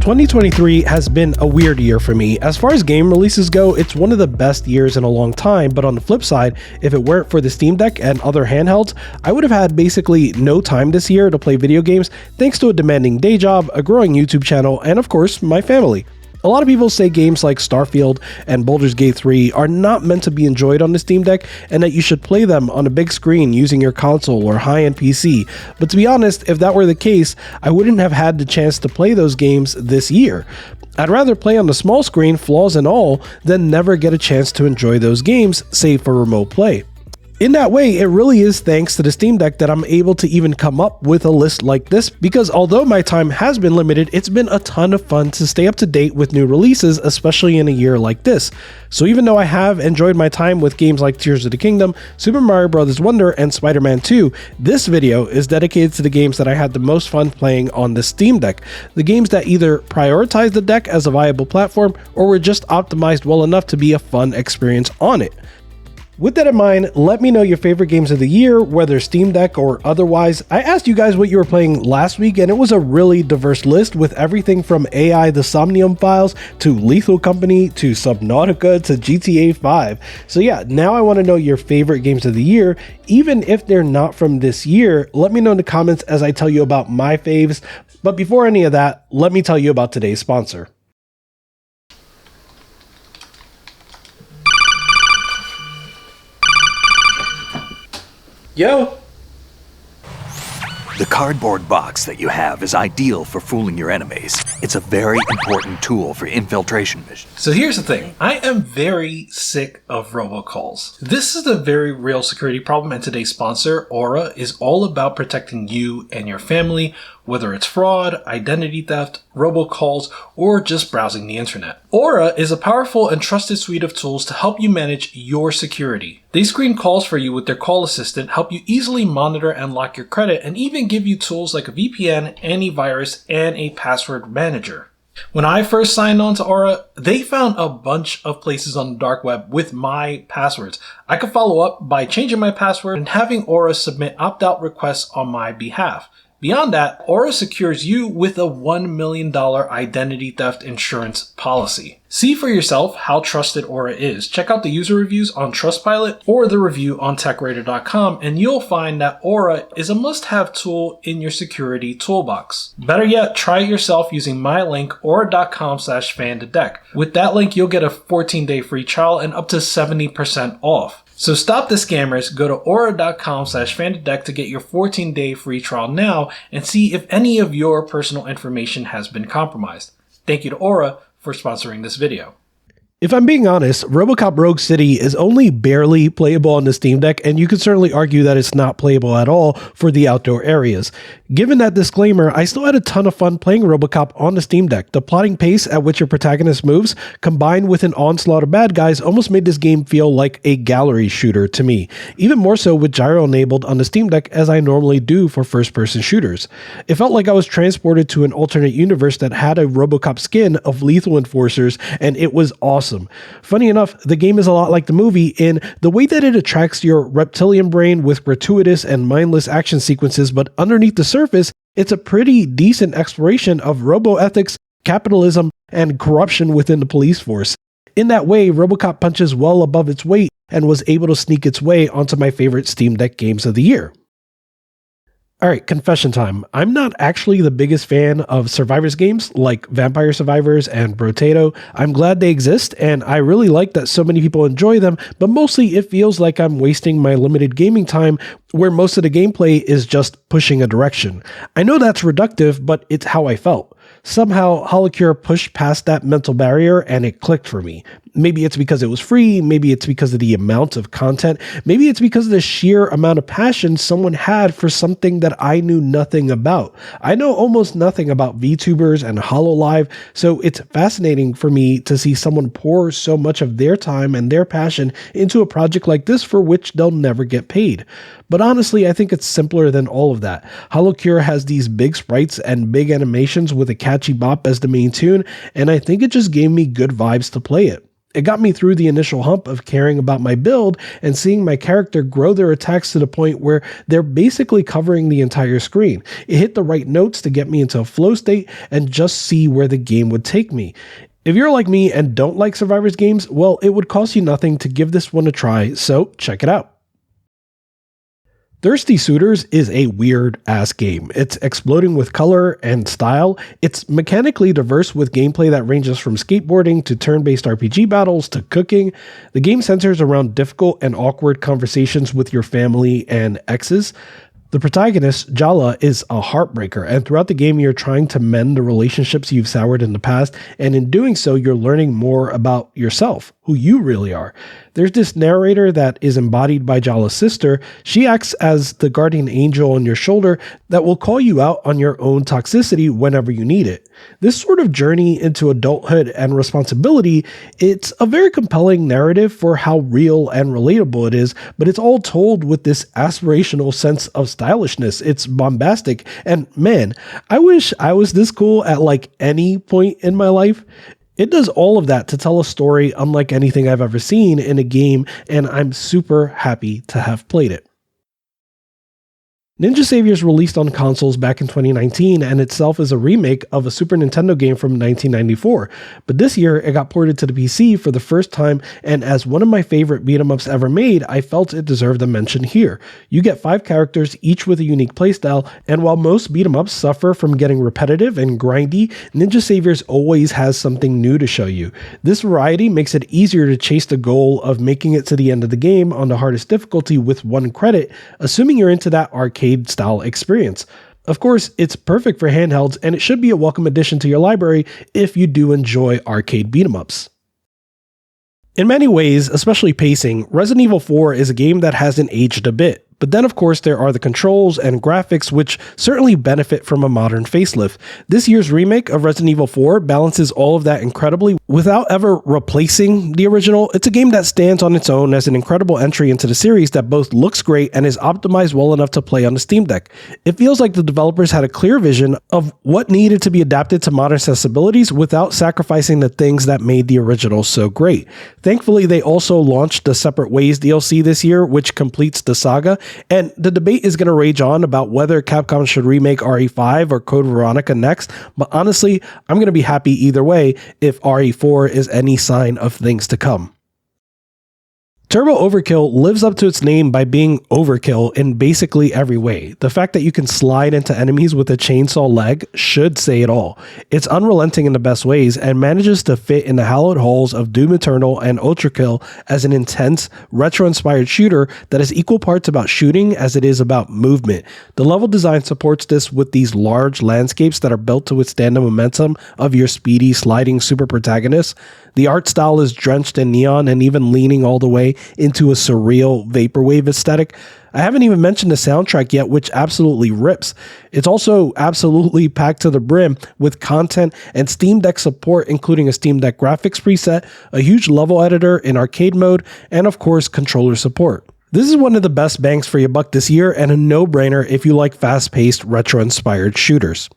2023 has been a weird year for me. As far as game releases go, it's one of the best years in a long time, but on the flip side, if it weren't for the Steam Deck and other handhelds, I would have had basically no time this year to play video games thanks to a demanding day job, a growing YouTube channel, and of course, my family. A lot of people say games like Starfield and Baldur's Gate 3 are not meant to be enjoyed on the Steam Deck and that you should play them on a big screen using your console or high-end PC. But to be honest, if that were the case, I wouldn't have had the chance to play those games this year. I'd rather play on the small screen, flaws and all, than never get a chance to enjoy those games, save for remote play. In that way, it really is thanks to the Steam Deck that I'm able to even come up with a list like this, because although my time has been limited, it's been a ton of fun to stay up to date with new releases, especially in a year like this. So even though I have enjoyed my time with games like Tears of the Kingdom, Super Mario Bros. Wonder, and Spider-Man 2, this video is dedicated to the games that I had the most fun playing on the Steam Deck. The games that either prioritize the deck as a viable platform or were just optimized well enough to be a fun experience on it. With that in mind, let me know your favorite games of the year, whether Steam Deck or otherwise. I asked you guys what you were playing last week, and it was a really diverse list with everything from AI the Somnium Files to Lethal Company to Subnautica to GTA 5. So yeah, now I want to know your favorite games of the year. Even if they're not from this year, let me know in the comments as I tell you about my faves. But before any of that, let me tell you about today's sponsor. Yo! The cardboard box that you have is ideal for fooling your enemies. It's a very important tool for infiltration missions. So here's the thing. I am very sick of robocalls. This is a very real security problem, and today's sponsor, Aura, is all about protecting you and your family, whether it's fraud, identity theft, robocalls, or just browsing the internet. Aura is a powerful and trusted suite of tools to help you manage your security. They screen calls for you with their call assistant, help you easily monitor and lock your credit, and even give you tools like a VPN, antivirus, and a password manager. When I first signed on to Aura, they found a bunch of places on the dark web with my passwords. I could follow up by changing my password and having Aura submit opt-out requests on my behalf. Beyond that, Aura secures you with a $1 million identity theft insurance policy. See for yourself how trusted Aura is. Check out the user reviews on Trustpilot or the review on TechRadar.com, and you'll find that Aura is a must-have tool in your security toolbox. Better yet, try it yourself using my link, aura.com/fantodeck. With that link, you'll get a 14-day free trial and up to 70% off. So stop the scammers, go to aura.com/fantodeck to get your 14-day free trial now and see if any of your personal information has been compromised. Thank you to Aura for sponsoring this video. If I'm being honest, RoboCop Rogue City is only barely playable on the Steam Deck, and you could certainly argue that it's not playable at all for the outdoor areas. Given that disclaimer, I still had a ton of fun playing RoboCop on the Steam Deck. The plotting pace at which your protagonist moves, combined with an onslaught of bad guys, almost made this game feel like a gallery shooter to me, even more so with gyro enabled on the Steam Deck as I normally do for first-person shooters. It felt like I was transported to an alternate universe that had a RoboCop skin of lethal enforcers, and it was awesome. Funny enough, the game is a lot like the movie in the way that it attracts your reptilian brain with gratuitous and mindless action sequences, but underneath the surface, it's a pretty decent exploration of robo-ethics, capitalism, and corruption within the police force. In that way, RoboCop punches well above its weight and was able to sneak its way onto my favorite Steam Deck games of the year. Alright, confession time. I'm not actually the biggest fan of Survivors games like Vampire Survivors and Brotato. I'm glad they exist, and I really like that so many people enjoy them, but mostly it feels like I'm wasting my limited gaming time where most of the gameplay is just pushing a direction. I know that's reductive, but it's how I felt. Somehow, Holocure pushed past that mental barrier and it clicked for me. Maybe it's because it was free, maybe it's because of the amount of content, maybe it's because of the sheer amount of passion someone had for something that I knew nothing about. I know almost nothing about VTubers and HoloLive, so it's fascinating for me to see someone pour so much of their time and their passion into a project like this for which they'll never get paid. But honestly, I think it's simpler than all of that. Holocure has these big sprites and big animations with a catchy bop as the main tune, and I think it just gave me good vibes to play it. It got me through the initial hump of caring about my build and seeing my character grow their attacks to the point where they're basically covering the entire screen. It hit the right notes to get me into a flow state and just see where the game would take me. If you're like me and don't like Survivors games, well, it would cost you nothing to give this one a try, so check it out. Thirsty Suitors is a weird-ass game. It's exploding with color and style. It's mechanically diverse with gameplay that ranges from skateboarding to turn-based RPG battles to cooking. The game centers around difficult and awkward conversations with your family and exes. The protagonist, Jala, is a heartbreaker, and throughout the game you're trying to mend the relationships you've soured in the past, and in doing so you're learning more about yourself, who you really are. There's this narrator that is embodied by Jala's sister. She acts as the guardian angel on your shoulder that will call you out on your own toxicity whenever you need it. This sort of journey into adulthood and responsibility, it's a very compelling narrative for how real and relatable it is, but it's all told with this aspirational sense of stylishness. It's bombastic, and man, I wish I was this cool at like any point in my life. It does all of that to tell a story unlike anything I've ever seen in a game, and I'm super happy to have played it. Ninja Saviors released on consoles back in 2019 and itself is a remake of a Super Nintendo game from 1994, but this year it got ported to the PC for the first time, and as one of my favorite beat-em-ups ever made, I felt it deserved a mention here. You get 5 characters, each with a unique playstyle, and while most beat-em-ups suffer from getting repetitive and grindy, Ninja Saviors always has something new to show you. This variety makes it easier to chase the goal of making it to the end of the game on the hardest difficulty with 1 credit, assuming you're into that arcade style experience. Of course, it's perfect for handhelds, and it should be a welcome addition to your library if you do enjoy arcade beat-em-ups. In many ways, especially pacing, Resident Evil 4 is a game that hasn't aged a bit. But then of course there are the controls and graphics which certainly benefit from a modern facelift. This year's remake of Resident Evil 4 balances all of that incredibly without ever replacing the original. It's a game that stands on its own as an incredible entry into the series that both looks great and is optimized well enough to play on the Steam Deck. It feels like the developers had a clear vision of what needed to be adapted to modern sensibilities without sacrificing the things that made the original so great. Thankfully, they also launched the Separate Ways DLC this year, which completes the saga. And the debate is going to rage on about whether Capcom should remake RE5 or Code Veronica next, but honestly, I'm going to be happy either way if RE4 is any sign of things to come. Turbo Overkill lives up to its name by being overkill in basically every way. The fact that you can slide into enemies with a chainsaw leg should say it all. It's unrelenting in the best ways and manages to fit in the hallowed halls of Doom Eternal and Overkill as an intense, retro-inspired shooter that is equal parts about shooting as it is about movement. The level design supports this with these large landscapes that are built to withstand the momentum of your speedy, sliding super protagonist. The art style is drenched in neon and even leaning all the way into a surreal vaporwave aesthetic. I haven't even mentioned the soundtrack yet, which absolutely rips. It's also absolutely packed to the brim with content and Steam Deck support, including a Steam Deck graphics preset, a huge level editor in arcade mode, and of course, controller support. This is one of the best bangs for your buck this year and a no-brainer if you like fast-paced, retro-inspired shooters.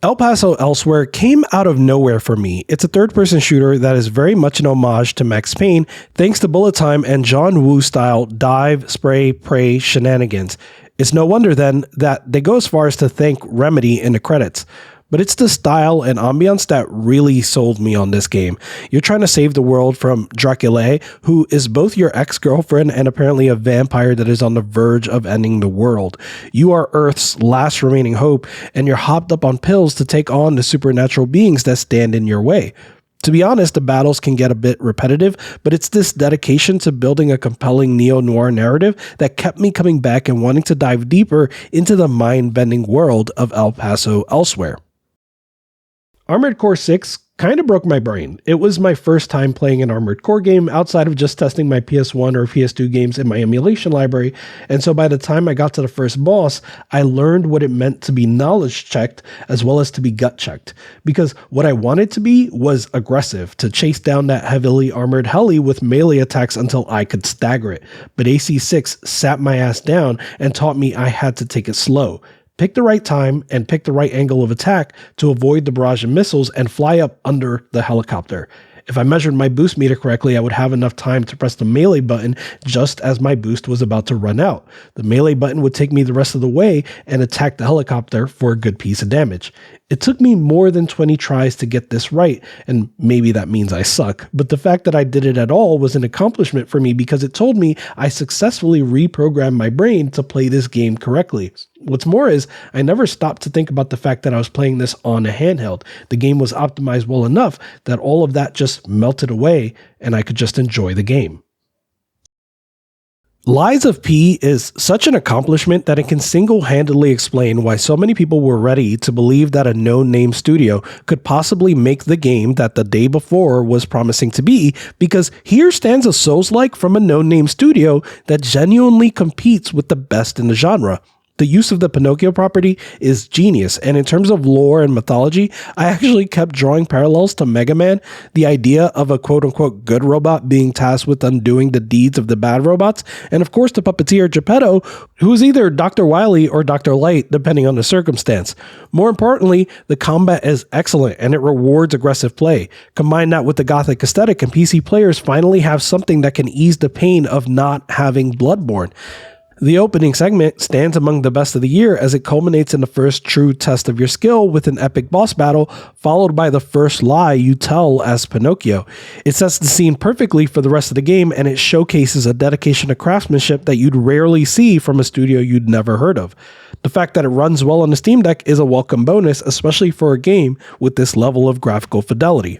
El Paso Elsewhere came out of nowhere for me. It's a third-person shooter that is very much an homage to Max Payne, thanks to bullet time and John Woo-style dive, spray, pray shenanigans. It's no wonder then that they go as far as to thank Remedy in the credits. But it's the style and ambiance that really sold me on this game. You're trying to save the world from Dracula, who is both your ex-girlfriend and apparently a vampire that is on the verge of ending the world. You are Earth's last remaining hope, and you're hopped up on pills to take on the supernatural beings that stand in your way. To be honest, the battles can get a bit repetitive, but it's this dedication to building a compelling neo-noir narrative that kept me coming back and wanting to dive deeper into the mind-bending world of El Paso Elsewhere. Armored Core 6 kind of broke my brain. It was my first time playing an Armored Core game outside of just testing my PS1 or PS2 games in my emulation library, and so by the time I got to the first boss, I learned what it meant to be knowledge checked as well as to be gut checked. Because what I wanted to be was aggressive, to chase down that heavily armored heli with melee attacks until I could stagger it. But AC6 sat my ass down and taught me I had to take it slow. Pick the right time and pick the right angle of attack to avoid the barrage of missiles and fly up under the helicopter. If I measured my boost meter correctly, I would have enough time to press the melee button just as my boost was about to run out. The melee button would take me the rest of the way and attack the helicopter for a good piece of damage. It took me more than 20 tries to get this right, and maybe that means I suck, but the fact that I did it at all was an accomplishment for me because it told me I successfully reprogrammed my brain to play this game correctly. What's more is, I never stopped to think about the fact that I was playing this on a handheld. The game was optimized well enough that all of that just melted away and I could just enjoy the game. Lies of P is such an accomplishment that it can single-handedly explain why so many people were ready to believe that a no-name studio could possibly make the game that the day before was promising to be, because here stands a Souls-like from a no-name studio that genuinely competes with the best in the genre. The use of the Pinocchio property is genius, and in terms of lore and mythology, I actually kept drawing parallels to Mega Man, the idea of a quote-unquote good robot being tasked with undoing the deeds of the bad robots, and of course the puppeteer Geppetto, who is either Dr. Wily or Dr. Light, depending on the circumstance. More importantly, the combat is excellent, and it rewards aggressive play. Combine that with the gothic aesthetic, and PC players finally have something that can ease the pain of not having Bloodborne. The opening segment stands among the best of the year as it culminates in the first true test of your skill with an epic boss battle, followed by the first lie you tell as Pinocchio. It sets the scene perfectly for the rest of the game, and it showcases a dedication to craftsmanship that you'd rarely see from a studio you'd never heard of. The fact that it runs well on the Steam Deck is a welcome bonus, especially for a game with this level of graphical fidelity.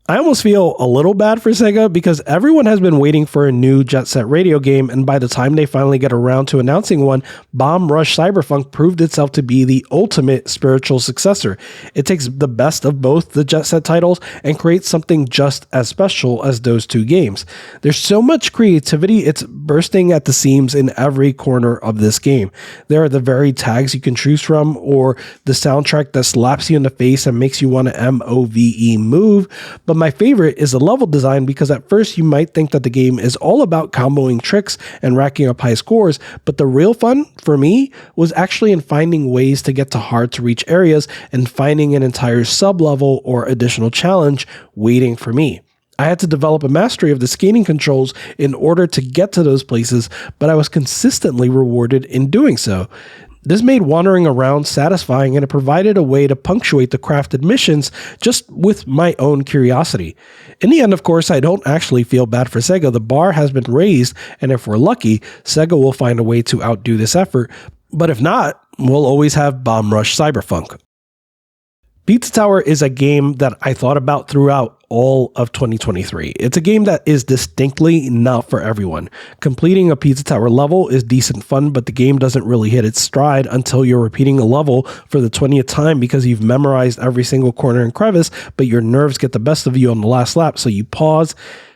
I almost feel a little bad for SEGA because everyone has been waiting for a new Jet Set Radio game, and by the time they finally get around to announcing one, Bomb Rush Cyberpunk proved itself to be the ultimate spiritual successor. It takes the best of both the Jet Set titles and creates something just as special as those two games. There's so much creativity, it's bursting at the seams in every corner of this game. There are the very tags you can choose from, or the soundtrack that slaps you in the face and makes you want to move. But my favorite is the level design, because at first you might think that the game is all about comboing tricks and racking up high scores, but the real fun for me was actually in finding ways to get to hard to reach areas and finding an entire sub-level or additional challenge waiting for me. I had to develop a mastery of the skating controls in order to get to those places, but I was consistently rewarded in doing so. This made wandering around satisfying, and it provided a way to punctuate the crafted missions just with my own curiosity. In the end, of course, I don't actually feel bad for SEGA. The bar has been raised, and if we're lucky, SEGA will find a way to outdo this effort. But if not, we'll always have Bomb Rush Cyberpunk. Pizza Tower is a game that I thought about throughout all of 2023. It's a game that is distinctly not for everyone. Completing a Pizza Tower level is decent fun, but the game doesn't really hit its stride until you're repeating a level for the 20th time because you've memorized every single corner and crevice, but your nerves get the best of you on the last lap, so you pause,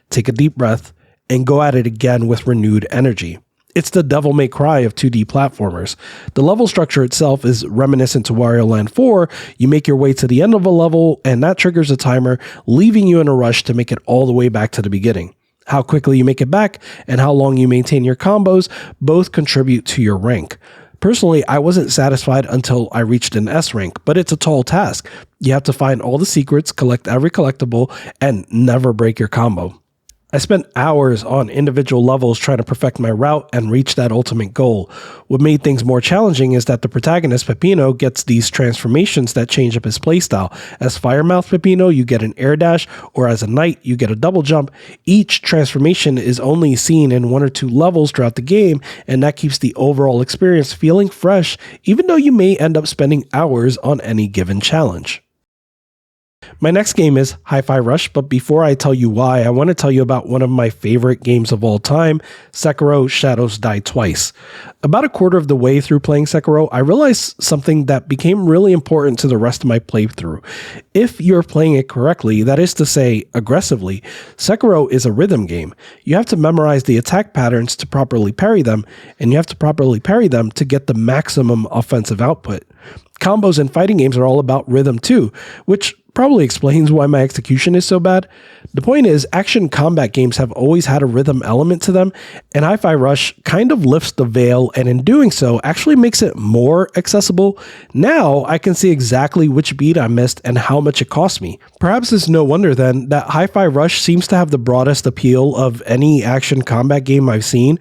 take a deep breath, and go at it again with renewed energy. It's the Devil May Cry of 2D platformers. The level structure itself is reminiscent to Wario Land 4. You make your way to the end of a level, and that triggers a timer, leaving you in a rush to make it all the way back to the beginning. How quickly you make it back and how long you maintain your combos both contribute to your rank. Personally, I wasn't satisfied until I reached an S rank, but it's a tall task. You have to find all the secrets, collect every collectible, and never break your combo. I spent hours on individual levels trying to perfect my route and reach that ultimate goal. What made things more challenging is that the protagonist, Peppino, gets these transformations that change up his playstyle. As Firemouth Peppino, you get an air dash, or as a knight, you get a double jump. Each transformation is only seen in 1 or 2 levels throughout the game, and that keeps the overall experience feeling fresh, even though you may end up spending hours on any given challenge. My next game is Hi-Fi Rush, but before I tell you why, I want to tell you about one of my favorite games of all time, Sekiro: Shadows Die Twice. About a quarter of the way through playing Sekiro, I realized something that became really important to the rest of my playthrough. If you're playing it correctly, that is to say, aggressively, Sekiro is a rhythm game. You have to memorize the attack patterns to properly parry them, and you have to properly parry them to get the maximum offensive output. Combos in fighting games are all about rhythm too, which probably explains why my execution is so bad. The point is, action combat games have always had a rhythm element to them, and Hi-Fi Rush kind of lifts the veil, and in doing so, actually makes it more accessible. Now, I can see exactly which beat I missed and how much it cost me. Perhaps it's no wonder then that Hi-Fi Rush seems to have the broadest appeal of any action combat game I've seen.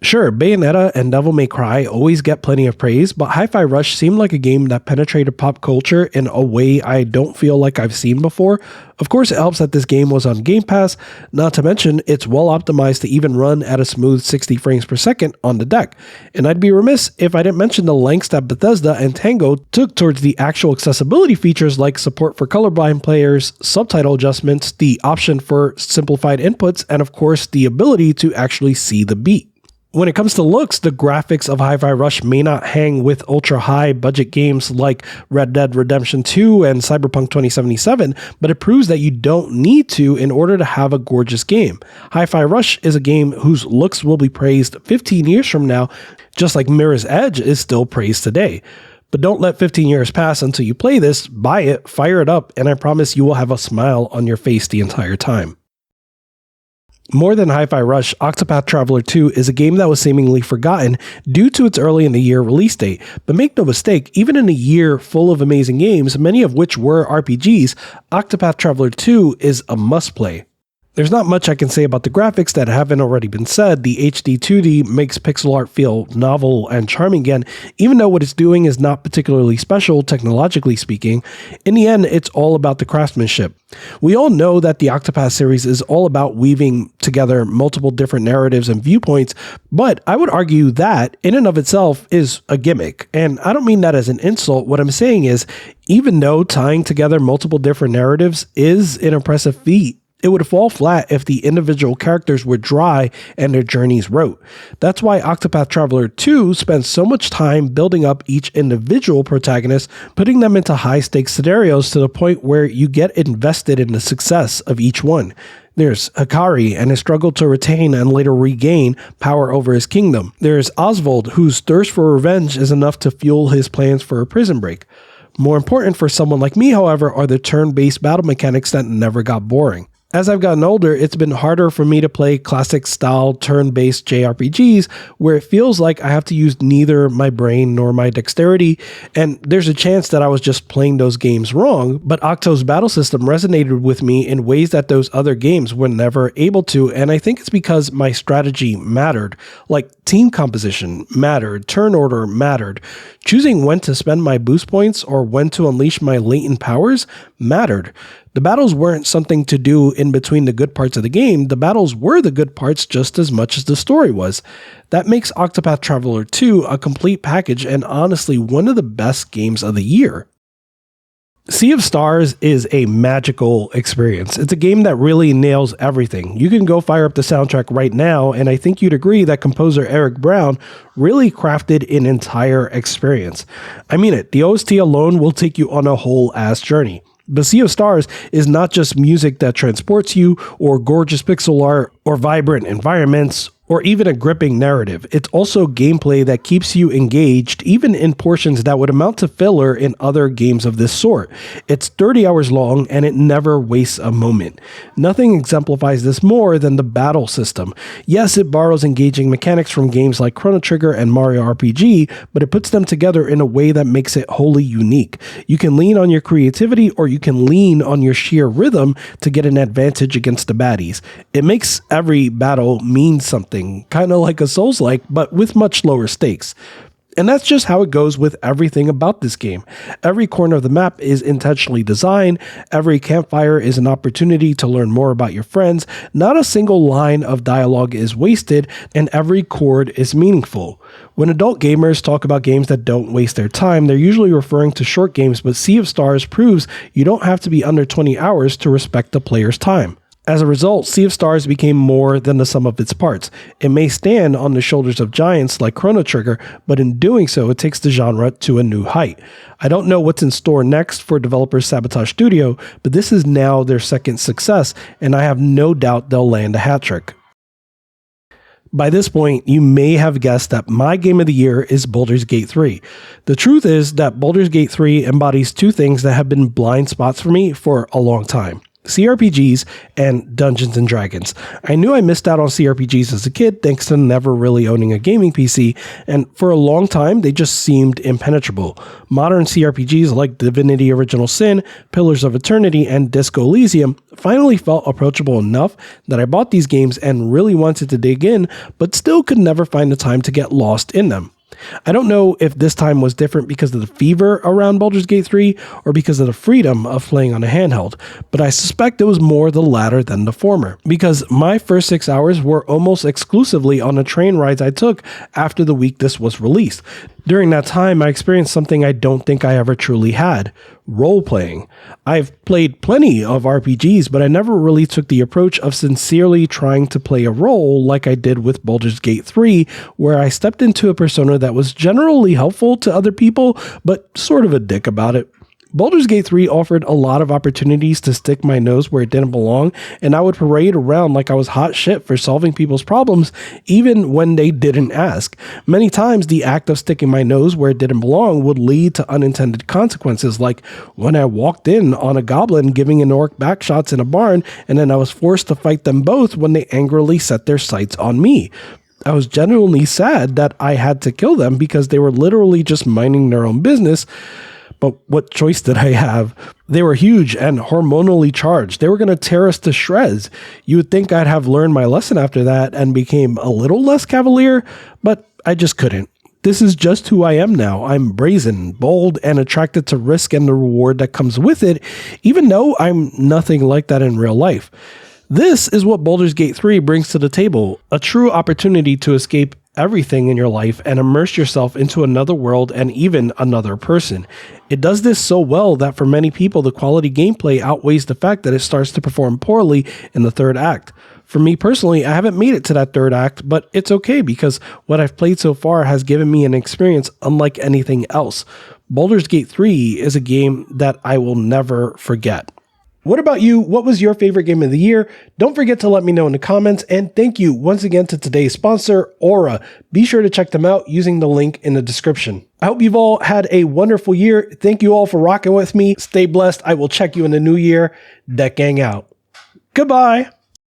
Sure, Bayonetta and Devil May Cry always get plenty of praise, but Hi-Fi Rush seemed like a game that penetrated pop culture in a way I don't feel like I've seen before. Of course, it helps that this game was on Game Pass, not to mention it's well optimized to even run at a smooth 60 frames per second on the deck. And I'd be remiss if I didn't mention the lengths that Bethesda and Tango took towards the actual accessibility features like support for colorblind players, subtitle adjustments, the option for simplified inputs, and of course the ability to actually see the beat. When it comes to looks, the graphics of Hi-Fi Rush may not hang with ultra-high budget games like Red Dead Redemption 2 and Cyberpunk 2077, but it proves that you don't need to in order to have a gorgeous game. Hi-Fi Rush is a game whose looks will be praised 15 years from now, just like Mirror's Edge is still praised today. But don't let 15 years pass until you play this, buy it, fire it up, and I promise you will have a smile on your face the entire time. More than Hi-Fi Rush, Octopath Traveler 2 is a game that was seemingly forgotten due to its early in the year release date. But make no mistake, even in a year full of amazing games, many of which were RPGs, Octopath Traveler 2 is a must-play. There's not much I can say about the graphics that haven't already been said. The HD 2D makes pixel art feel novel and charming again, even though what it's doing is not particularly special, technologically speaking. In the end, it's all about the craftsmanship. We all know that the Octopath series is all about weaving together multiple different narratives and viewpoints, but I would argue that, in and of itself, is a gimmick. And I don't mean that as an insult. What I'm saying is, even though tying together multiple different narratives is an impressive feat, it would fall flat if the individual characters were dry and their journeys rote. That's why Octopath Traveler 2 spends so much time building up each individual protagonist, putting them into high-stakes scenarios to the point where you get invested in the success of each one. There's Hikari and his struggle to retain and later regain power over his kingdom. There's Oswald, whose thirst for revenge is enough to fuel his plans for a prison break. More important for someone like me, however, are the turn-based battle mechanics that never got boring. As I've gotten older, it's been harder for me to play classic-style turn-based JRPGs where it feels like I have to use neither my brain nor my dexterity, and there's a chance that I was just playing those games wrong, but Octo's battle system resonated with me in ways that those other games were never able to, and I think it's because my strategy mattered. Like, team composition mattered, turn order mattered, choosing when to spend my boost points or when to unleash my latent powers mattered. The battles weren't something to do in between the good parts of the game. The battles were the good parts just as much as the story was. That makes Octopath Traveler 2 a complete package and honestly one of the best games of the year. Sea of Stars is a magical experience. It's a game that really nails everything. You can go fire up the soundtrack right now, and I think you'd agree that composer Eric Brown really crafted an entire experience. I mean it, the OST alone will take you on a whole ass journey. But Sea of Stars is not just music that transports you, or gorgeous pixel art, or vibrant environments, or even a gripping narrative. It's also gameplay that keeps you engaged, even in portions that would amount to filler in other games of this sort. It's 30 hours long, and it never wastes a moment. Nothing exemplifies this more than the battle system. Yes, it borrows engaging mechanics from games like Chrono Trigger and Mario RPG, but it puts them together in a way that makes it wholly unique. You can lean on your creativity, or you can lean on your sheer rhythm to get an advantage against the baddies. It makes every battle mean something, kind of like a Souls-like, but with much lower stakes. And that's just how it goes with everything about this game. Every corner of the map is intentionally designed, every campfire is an opportunity to learn more about your friends, not a single line of dialogue is wasted, and every chord is meaningful. When adult gamers talk about games that don't waste their time, they're usually referring to short games, but Sea of Stars proves you don't have to be under 20 hours to respect the player's time. As a result, Sea of Stars became more than the sum of its parts. It may stand on the shoulders of giants like Chrono Trigger, but in doing so, it takes the genre to a new height. I don't know what's in store next for developers Sabotage Studio, but this is now their second success, and I have no doubt they'll land a hat trick. By this point, you may have guessed that my game of the year is Baldur's Gate 3. The truth is that Baldur's Gate 3 embodies two things that have been blind spots for me for a long time: CRPGs and Dungeons and Dragons. I knew I missed out on CRPGs as a kid thanks to never really owning a gaming PC, and for a long time they just seemed impenetrable. Modern CRPGs like Divinity Original Sin, Pillars of Eternity, and Disco Elysium finally felt approachable enough that I bought these games and really wanted to dig in, but still could never find the time to get lost in them. I don't know if this time was different because of the fever around Baldur's Gate 3 or because of the freedom of playing on a handheld, but I suspect it was more the latter than the former, because my first 6 hours were almost exclusively on the train rides I took after the week this was released. During that time, I experienced something I don't think I ever truly had: role-playing. I've played plenty of RPGs, but I never really took the approach of sincerely trying to play a role like I did with Baldur's Gate 3, where I stepped into a persona that was generally helpful to other people, but sort of a dick about it. Baldur's Gate 3 offered a lot of opportunities to stick my nose where it didn't belong, and I would parade around like I was hot shit for solving people's problems, even when they didn't ask. Many times, the act of sticking my nose where it didn't belong would lead to unintended consequences, like when I walked in on a goblin giving an orc backshots in a barn, and then I was forced to fight them both when they angrily set their sights on me. I was genuinely sad that I had to kill them because they were literally just minding their own business. But what choice did I have? They were huge and hormonally charged. They were going to tear us to shreds. You would think I'd have learned my lesson after that and became a little less cavalier, but I just couldn't. This is just who I am now. I'm brazen, bold, and attracted to risk and the reward that comes with it, even though I'm nothing like that in real life. This is what Baldur's Gate 3 brings to the table: a true opportunity to escape everything in your life and immerse yourself into another world and even another person. It does this so well that for many people, the quality gameplay outweighs the fact that it starts to perform poorly in the third act. For me personally, I haven't made it to that third act, but it's okay because what I've played so far has given me an experience unlike anything else. Baldur's Gate 3 is a game that I will never forget. What about you? What was your favorite game of the year? Don't forget to let me know in the comments, and thank you once again to today's sponsor, Aura. Be sure to check them out using the link in the description. I hope you've all had a wonderful year. Thank you all for rocking with me. Stay blessed. I will check you in the new year. Deck Gang out. Goodbye.